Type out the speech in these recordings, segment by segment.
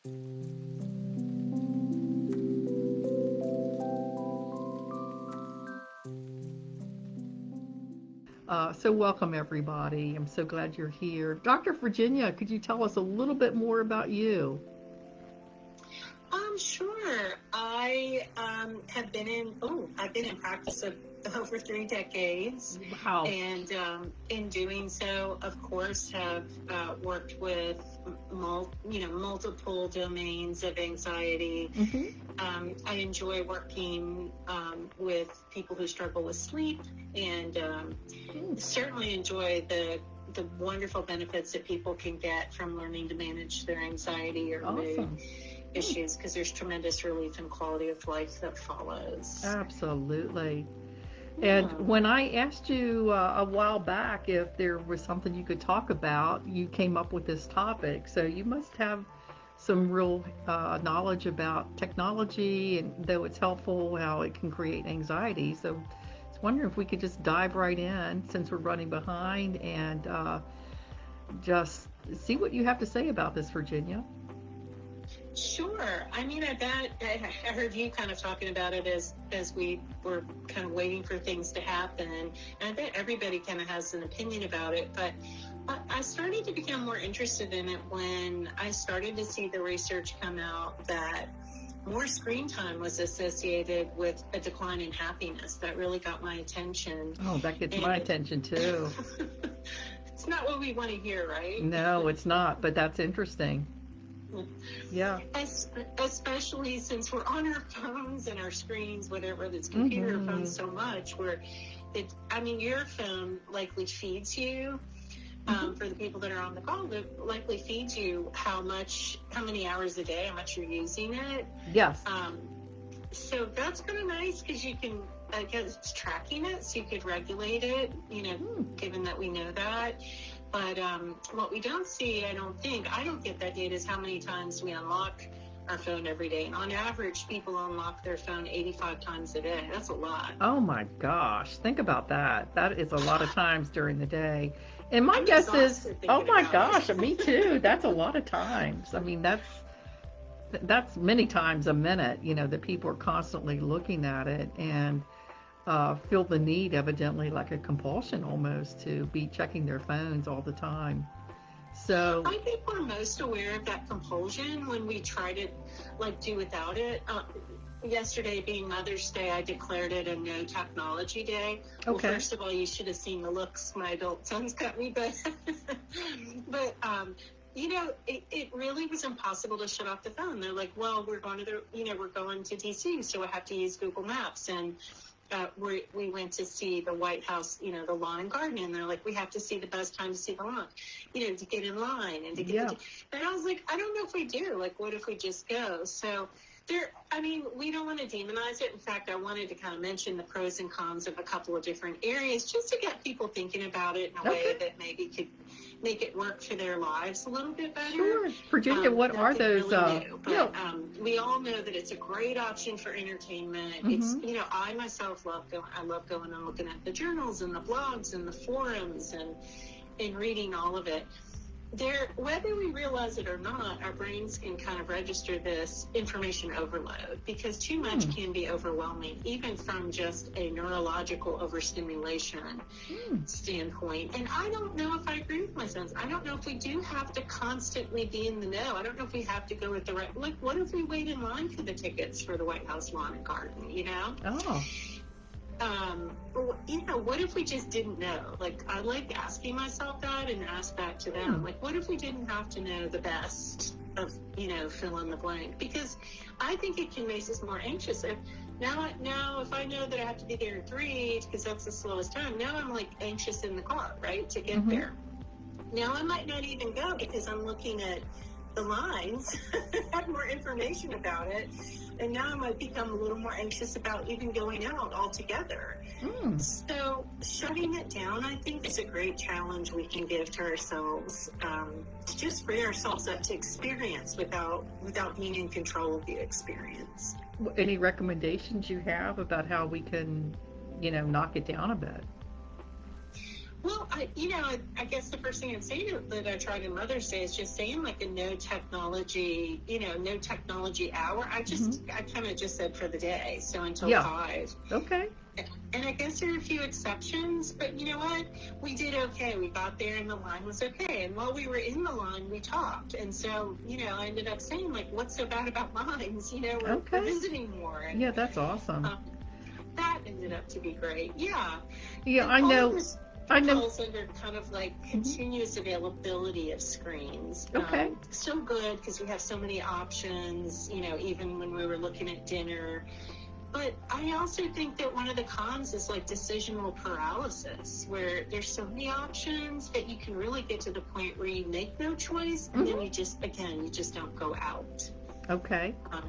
So welcome everybody. I'm so glad you're here. Dr. Virginia, could you tell us a little bit more about you? Sure. I've been in practice of over 3 decades, Wow. and in doing so, of course, have worked with multiple domains of anxiety. Mm-hmm. I enjoy working with people who struggle with sleep, and certainly enjoy the wonderful benefits that people can get from learning to manage their anxiety or mood issues, because there's tremendous relief and quality of life that follows. Absolutely. Yeah. And when I asked you a while back if there was something you could talk about, you came up with this topic. So you must have some real knowledge about technology and though it's helpful, how it can create anxiety. So I was wondering if we could just dive right in since we're running behind and just see what you have to say about this, Virginia. Sure. I mean, I heard you kind of talking about it as we were kind of waiting for things to happen, and I bet everybody kind of has an opinion about it, but I started to become more interested in it when I started to see the research come out that more screen time was associated with a decline in happiness. That really got my attention. Oh, that gets my attention too. It's not what we want to hear, right? No, it's not, but that's interesting. Yeah. Especially since we're on our phones and our screens, whatever, this computer Mm-hmm. phone so much, your phone likely feeds you, for the people that are on the call, it likely feeds you how many hours a day, how much you're using it. Yes. So that's kind of nice because you can, I guess it's tracking it, so you could regulate it, given that we know that. But what we don't see, I don't get that data, is how many times we unlock our phone every day. And on average, people unlock their phone 85 times a day. That's a lot. Oh my gosh. Think about that. That is a lot of times during the day. And my I'm guess is, exhausted oh thinking my about gosh, me too. That's a lot of times. I mean, that's many times a minute, that people are constantly looking at it and feel the need, evidently, like a compulsion almost, to be checking their phones all the time. So I think we're most aware of that compulsion when we try to do without it. Yesterday being Mother's Day, I declared it a no technology day. Okay. Well, first of all, you should have seen the looks my adult sons got me, but it really was impossible to shut off the phone. They're like, well, we're going to DC, so I have to use Google Maps. And we went to see the White House, the lawn and garden, and they're like, we have to see the best time to see the lawn, to get in line and to get and I was like, I don't know if we do. Like, what if we just go? So we don't want to demonize it. In fact, I wanted to kind of mention the pros and cons of a couple of different areas just to get people thinking about it in a way that maybe could make it work for their lives a little bit better. Sure. Virginia, what are those? Really new, but we all know that it's a great option for entertainment. Mm-hmm. It's, I myself love going and looking at the journals and the blogs and the forums and reading all of it. Whether we realize it or not, our brains can kind of register this information overload because too much can be overwhelming, even from just a neurological overstimulation standpoint. And I don't know if I agree with my sons. I don't know if we do have to constantly be in the know. I don't know if we have to go with the right, what if we wait in line for the tickets for the White House lawn and garden, Oh. What if we just didn't know? I like asking myself that and ask back to them. What if we didn't have to know the best of, fill in the blank? Because I think it can make us more anxious. Now, if I know that I have to be there in 3 because that's the slowest time, now I'm anxious in the car, right, to get there. Now I might not even go because I'm looking at the lines, have more information about it, and now I might become a little more anxious about even going out altogether. So shutting it down, I think, is a great challenge we can give to ourselves, to just free ourselves up to experience without being in control of the experience. Any recommendations you have about how we can, knock it down a bit? Well, I guess the first thing I'd say that I tried in Mother's Day is just saying like a no technology, no technology hour. Hmm. I kind of just said for the day, so until Yeah. 5. Okay. And I guess there are a few exceptions, but you know what? We did okay. We got there and the line was okay. And while we were in the line, we talked. And so, I ended up saying, like, what's so bad about lines? We're Okay. visiting more. And Yeah, that's awesome. um, that ended up to be great. Yeah. Yeah, And I all of know. this I know. falls under kind of like Hmm. continuous availability of screens. Okay. Still good because we have so many options, even when we were looking at dinner. But I also think that one of the cons is like decisional paralysis, where there's so many options that you can really get to the point where you make no choice, and then Hmm. you just don't go out. Okay. Um,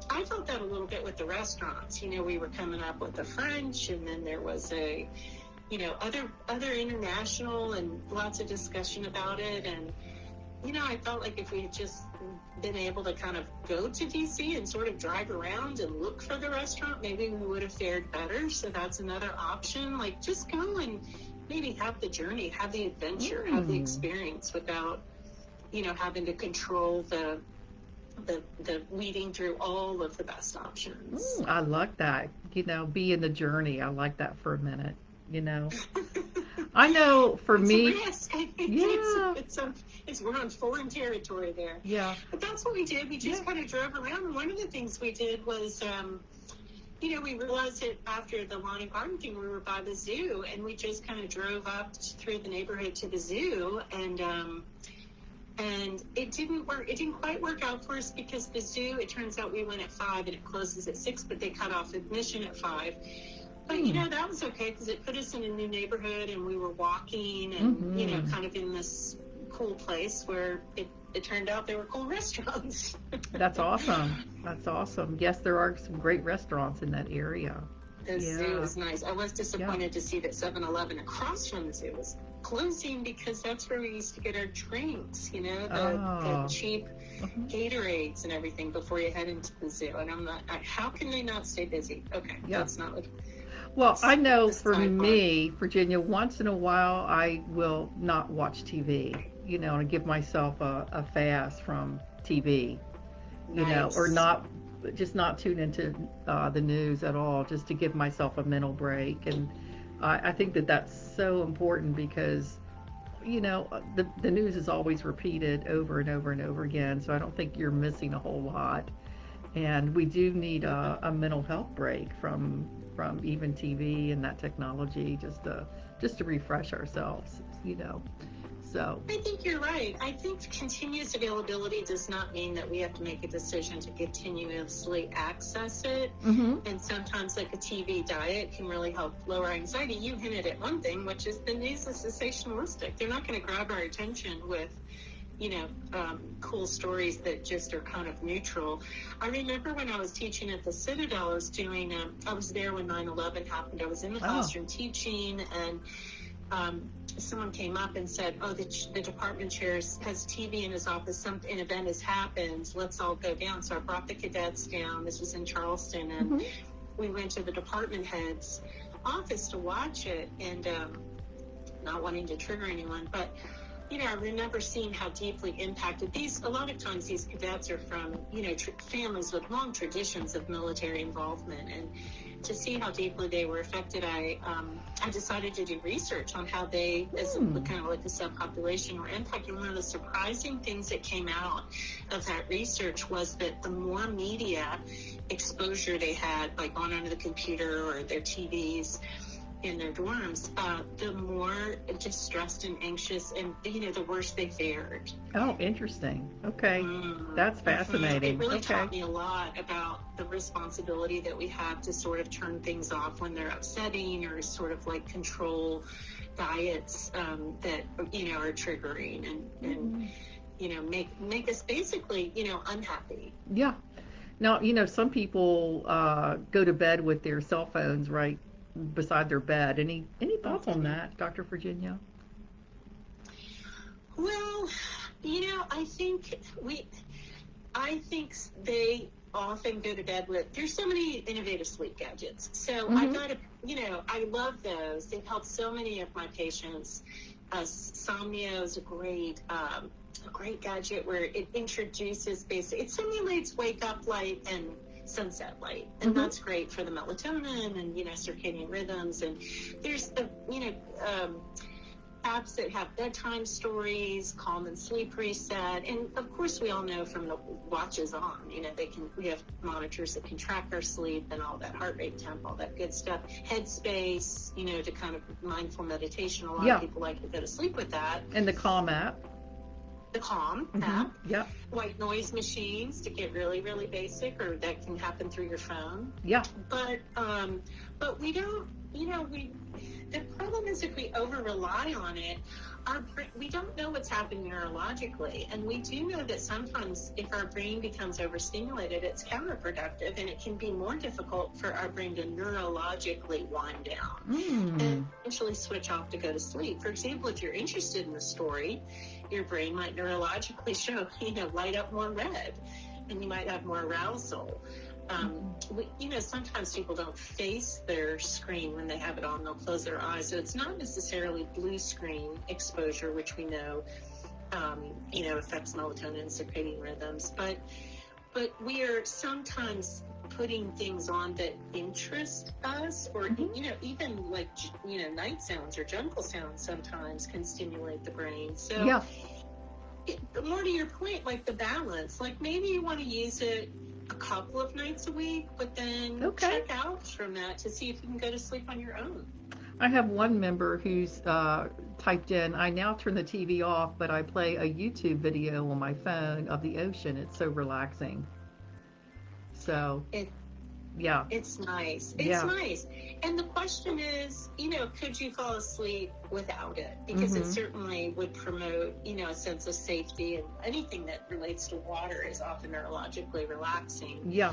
I felt that a little bit with the restaurants. We were coming up with the French, and then there was other international, and lots of discussion about it. And I felt like if we had just been able to kind of go to DC and sort of drive around and look for the restaurant, maybe we would have fared better. So that's another option. Like, just go and maybe have the journey, have the adventure, have the Mm. experience without, having to control the weeding through all of the best options. I like that. Be in the journey. I like that for a minute. You know, I know for It's a me, risk. I think yeah, it's we're on foreign territory there. yeah, But that's what we did. We yeah. just kind of drove around. And one of the things we did was, we realized that after the lawn and garden thing, we were by the zoo, and we just kind of drove up through the neighborhood to the zoo, and it didn't work. It didn't quite work out for us because the zoo, it turns out we went at 5 and it closes at 6, but they cut off admission at 5. But Hmm. that was okay because it put us in a new neighborhood, and we were walking and Hmm. kind of in this cool place where it turned out there were cool restaurants. That's awesome. That's awesome. Yes, there are some great restaurants in that area. The zoo Yeah, is nice. I was yeah. disappointed to see that 7-Eleven across from the zoo was closing because that's where we used to get our drinks, the Oh. cheap Mhm. Gatorades and everything before you head into the zoo. And how can they not stay busy? Okay, Yeah. that's not what, Well, I know the for sidebar. me, Virginia, once in a while I will not watch TV, and give myself a fast from TV, or Nice. just not tune into the news at all, just to give myself a mental break. And I think that that's so important because, the news is always repeated over and over and over again. So I don't think you're missing a whole lot. And we do need a mental health break from even TV and that technology, just to refresh ourselves, So, I think you're right. I think continuous availability does not mean that we have to make a decision to continuously access it. hmm. And sometimes, like a TV diet can really help lower anxiety. You hinted at one thing, which is the news is sensationalistic. They're not going to grab our attention with, cool stories that just are kind of neutral. I remember when I was teaching at the Citadel, I was there when 9/11 happened. I was in the Oh. classroom teaching, and someone came up and said, "Oh, the department chair has TV in his office. An event has happened. Let's all go down." So I brought the cadets down. This was in Charleston, and Hmm. we went to the department head's office to watch it. And not wanting to trigger anyone, but I remember seeing how deeply impacted a lot of times these cadets are from, families with long traditions of military involvement, and to see how deeply they were affected, I decided to do research on how they, as kind of like a subpopulation, were impacted. One of the surprising things that came out of that research was that the more media exposure they had, like on onto the computer or their TVs, in their dorms, the more distressed and anxious and, the worse they fared. Oh, interesting. Okay. That's It fascinating. really Okay. taught me a lot about the responsibility that we have to sort of turn things off when they're upsetting, or sort of like control diets that, are triggering and make us basically, unhappy. Yeah. Now, some people go to bed with their cell phones right beside their bed. Any thoughts on Mhm. that, Dr. Virginia? Well, I think I think they often go to bed with, there's so many innovative sleep gadgets. So I Mm-hmm. gotta, I love those. They've helped so many of my patients. Somnio is a great gadget where it introduces it simulates wake up light and sunset light, and Mm-hmm. that's great for the melatonin and circadian rhythms. And there's apps that have bedtime stories, calm and sleep reset, and of course we all know from the watches on, we have monitors that can track our sleep and all that, heart rate, temp, all that good stuff. Headspace, to kind of mindful meditation. A lot Yeah. of people like to go to sleep with that. And the Calm app. The Calm Mm-hmm. app. Yeah. White noise machines to get really, really basic, or that can happen through your phone. Yeah. But we don't, the problem is if we over rely on it, we don't know what's happening neurologically. And we do know that sometimes if our brain becomes overstimulated, it's counterproductive, and it can be more difficult for our brain to neurologically wind down and eventually switch off to go to sleep. For example, if you're interested in the story, your brain might neurologically show, light up more red, and you might have more arousal. Sometimes people don't face their screen when they have it on. They'll close their eyes. So it's not necessarily blue screen exposure, which we know, affects melatonin and circadian rhythms. But we are sometimes putting things on that interest us, or, even like, night sounds or jungle sounds sometimes can stimulate the brain. So Yeah. More to your point, like the balance, like maybe you want to use it a couple of nights a week, but then check out from that to see if you can go to sleep on your own. I have one member who's typed in, I now turn the TV off, but I play a YouTube video on my phone of the ocean. It's so relaxing. So, yeah. It's nice. It's nice. And the question is, could you fall asleep without it? Because it certainly would promote, a sense of safety, and anything that relates to water is often neurologically relaxing. Yeah.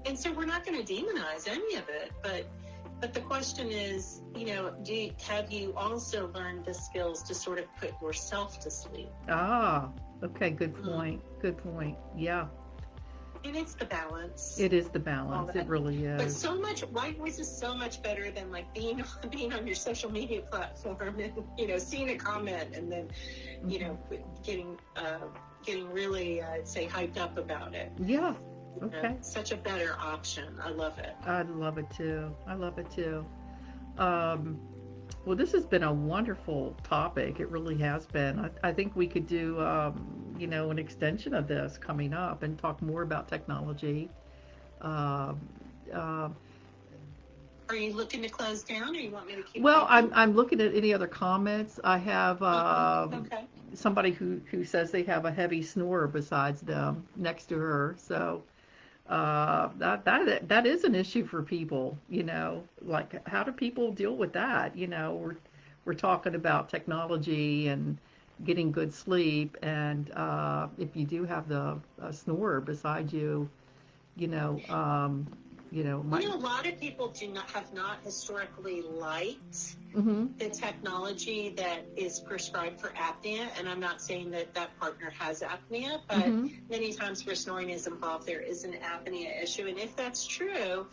And so we're not going to demonize any of it, but the question is, have you also learned the skills to sort of put yourself to sleep? Ah, okay. Good point. Good point. Yeah. And it's the balance. It is the balance. It really is. But white noise is so much better than like being on your social media platform and, seeing a comment and then, getting really, I'd say, hyped up about it. Yeah. Okay. Such a better option. I love it. I love it too. Well, this has been a wonderful topic. It really has been. I think we could do, an extension of this coming up and talk more about technology. Are you looking to close down, or you want me to keep? Well, I'm looking at any other comments. I have okay. somebody who says they have a heavy snorer besides them next to her. So that is an issue for people. Like, how do people deal with that? We're talking about technology and getting good sleep, and if you do have the snorer beside you, a lot of people have not historically liked the technology that is prescribed for apnea, and I'm not saying that partner has apnea, but many times where snoring is involved, there is an apnea issue. And if that's true,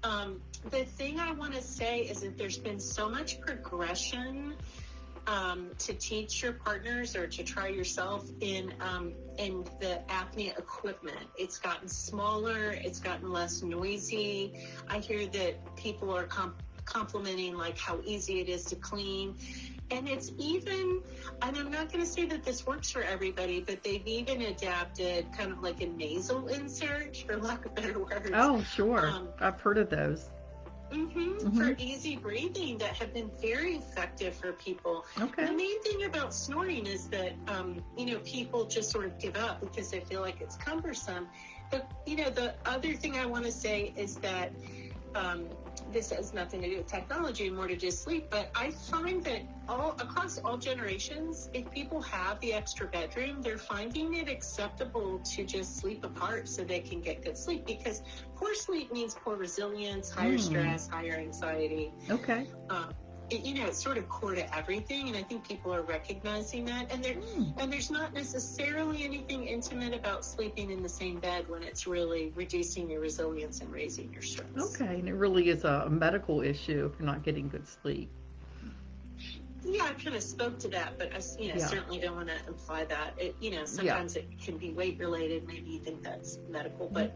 the thing I want to say is that there's been so much progression to teach your partners or to try yourself in the apnea equipment. It's gotten smaller, it's gotten less noisy. I hear that people are complimenting like how easy it is to clean. And it's even, and I'm not going to say that this works for everybody, but they've even adapted kind of like a nasal insert, for lack of better words. Oh, sure. I've heard of those. For easy breathing that have been very effective for people. Okay. The main thing about snoring is that, people just sort of give up because they feel like it's cumbersome. But, the other thing I want to say is that this has nothing to do with technology, more to do with sleep, but I find that across all generations, if people have the extra bedroom, they're finding it acceptable to just sleep apart so they can get good sleep, because poor sleep means poor resilience, higher stress, higher anxiety. Okay. it's sort of core to everything, and I think people are recognizing that. And there's not necessarily anything intimate about sleeping in the same bed when it's really reducing your resilience and raising your stress. Okay, and it really is a medical issue if you're not getting good sleep. Yeah, I kind of spoke to that, but I certainly don't want to imply that. Sometimes it can be weight related. Maybe you think that's medical, but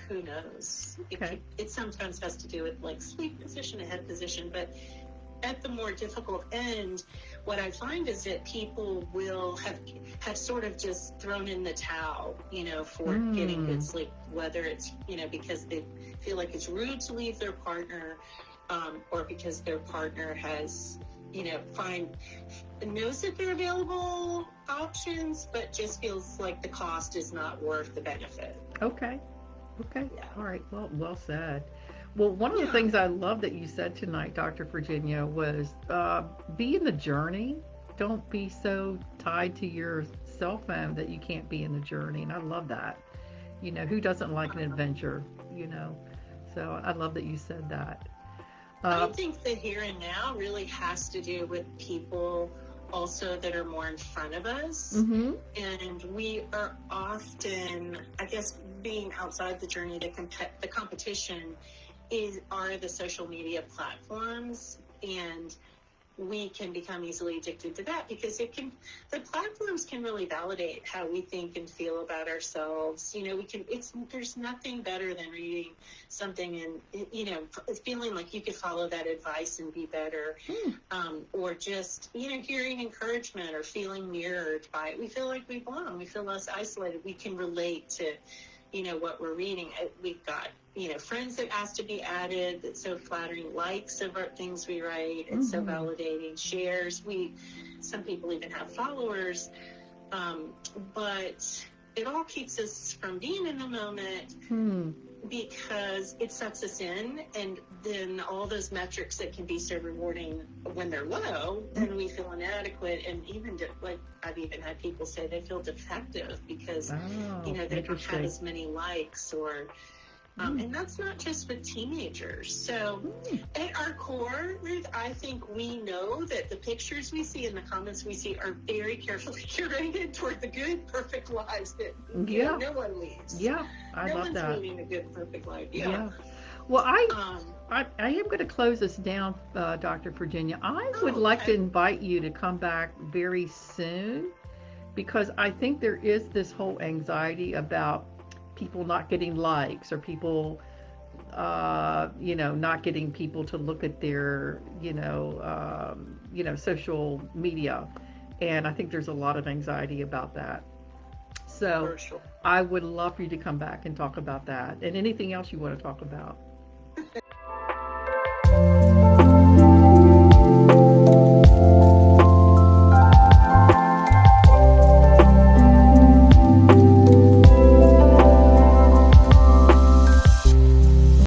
who knows? Okay. It sometimes has to do with like sleep position, a head position, but at the more difficult end, what I find is that people will have sort of just thrown in the towel, for getting good sleep, whether it's, because they feel like it's rude to leave their partner, or because their partner has, knows that they're available options, but just feels like the cost is not worth the benefit. Okay. Yeah. All right. Well said. Well, one of the Yeah. things I love that you said tonight, Dr. Virginia, was be in the journey. Don't be so tied to your cell phone that you can't be in the journey. And I love that. Who doesn't like an adventure? So I love that you said that. I think the here and now really has to do with people also that are more in front of us. Mm-hmm. And we are often, I guess, being outside the journey, the competition are the social media platforms, and we can become easily addicted to that because the platforms can really validate how we think and feel about ourselves. There's nothing better than reading something and, feeling like you could follow that advice and be better. Or just, hearing encouragement or feeling mirrored by it. We feel like we belong. We feel less isolated. We can relate to, what we're reading. We've got, friends that ask to be added. That's so flattering. Likes of our things we write. It's so validating. Shares. Some people even have followers. But it all keeps us from being in the moment because it sucks us in, and then all those metrics that can be so rewarding when they're low, then we feel inadequate, and even like I've even had people say they feel defective because they don't have as many likes or and that's not just with teenagers. So at our core, Ruth, I think we know that the pictures we see and the comments we see are very carefully curated toward the good, perfect lives that no one leaves. Yeah, I love that. No one's leading a good, perfect life. Yeah. Well, I am going to close this down, Dr. Virginia. I would like to invite you to come back very soon because I think there is this whole anxiety about people not getting likes or people, not getting people to look at their, social media. And I think there's a lot of anxiety about that. So I would love for you to come back and talk about that and anything else you want to talk about.